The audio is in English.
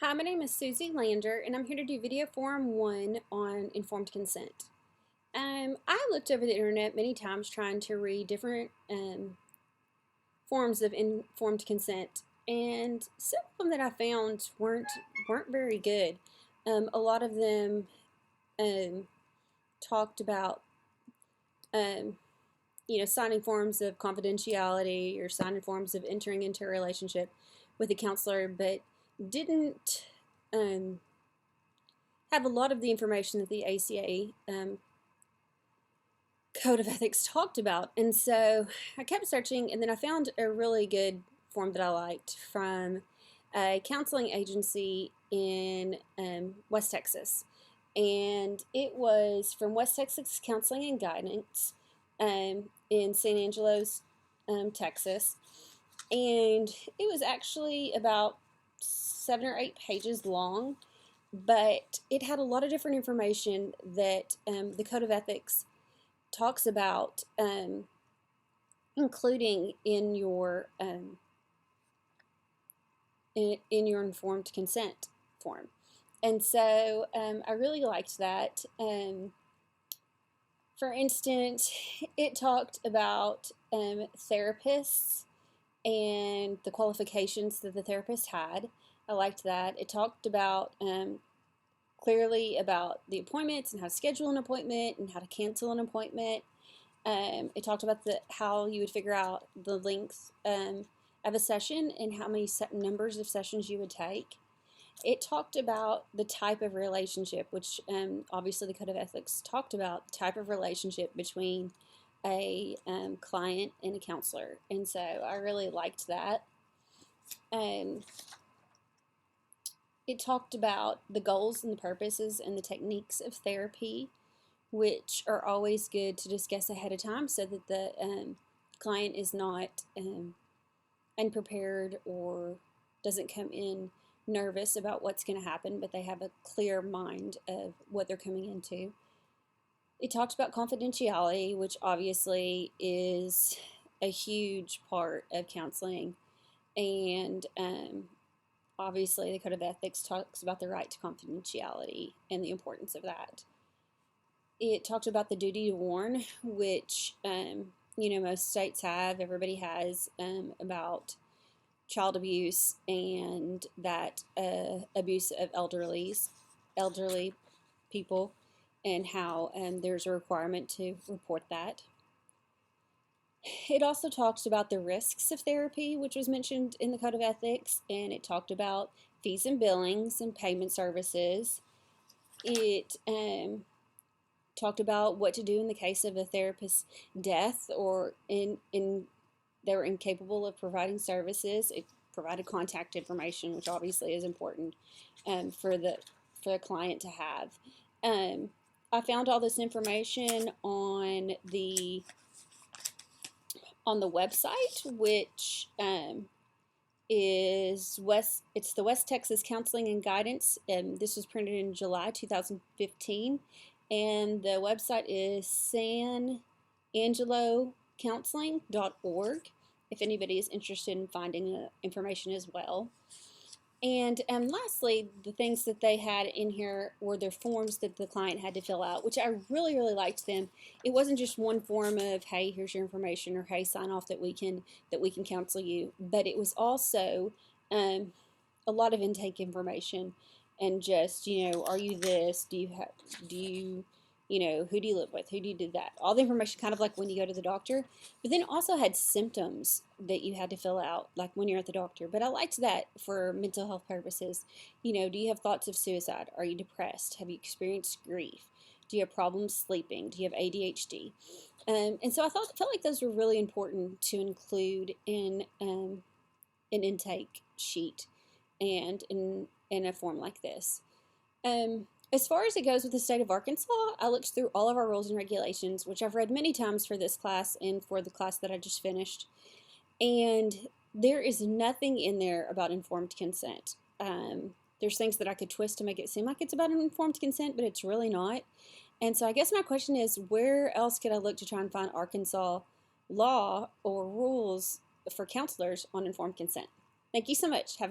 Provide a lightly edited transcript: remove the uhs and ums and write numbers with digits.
Hi, my name is Susie Lander, and I'm here to do video form 1 on informed consent. I looked over the internet many times trying to read different forms of informed consent, and some of them that I found weren't very good. A lot of them talked about signing forms of confidentiality or signing forms of entering into a relationship with a counselor, but didn't have a lot of the information that the ACA Code of Ethics talked about. And so I kept searching, and then I found a really good form that I liked from a counseling agency in West Texas. And it was from West Texas Counseling and Guidance in San Angelo's, Texas. And it was actually about 7 or 8 pages long, but it had a lot of different information that the Code of Ethics talks about, including in your informed consent form. And so I really liked that. For instance, it talked about therapists and the qualifications that the therapist had. I liked that. It talked about clearly about the appointments and how to schedule an appointment and how to cancel an appointment. It talked about how you would figure out the length of a session and how many numbers of sessions you would take. It talked about the type of relationship, which obviously the Code of Ethics talked about the type of relationship between a client and a counselor. And so I really liked that. It talked about the goals and the purposes and the techniques of therapy, which are always good to discuss ahead of time so that the client is not unprepared or doesn't come in nervous about what's going to happen, but they have a clear mind of what they're coming into. It talked about confidentiality, which obviously is a huge part of counseling, and obviously the Code of Ethics talks about the right to confidentiality and the importance of that. It talked about the duty to warn, which most states have, everybody has, about child abuse and that abuse of elderly people, and how there's a requirement to report that. It also talks about the risks of therapy, which was mentioned in the Code of Ethics, and it talked about fees and billings and payment services. It talked about what to do in the case of a therapist's death or they were incapable of providing services. It provided contact information, which obviously is important for the client to have. I found all this information on the website, which it's the West Texas Counseling and Guidance. This was printed in July 2015, and the website is sanangelocounseling.org if anybody is interested in finding information as well. And lastly, the things that they had in here were their forms that the client had to fill out, which I really, really liked them. It wasn't just one form of, hey, here's your information, or hey, sign off that we can counsel you, but it was also a lot of intake information, and just, are you this? Do you who do you live with? Who do you do that? All the information, kind of like when you go to the doctor. But then it also had symptoms that you had to fill out, like when you're at the doctor. But I liked that for mental health purposes. Do you have thoughts of suicide? Are you depressed? Have you experienced grief? Do you have problems sleeping? Do you have ADHD? And so I felt like those were really important to include in an intake sheet and in a form like this. As far as it goes with the state of Arkansas, I looked through all of our rules and regulations, which I've read many times for this class and for the class that I just finished, and there is nothing in there about informed consent. There's things that I could twist to make it seem like it's about informed consent, but it's really not. And so I guess my question is, where else could I look to try and find Arkansas law or rules for counselors on informed consent? Thank you so much. Have a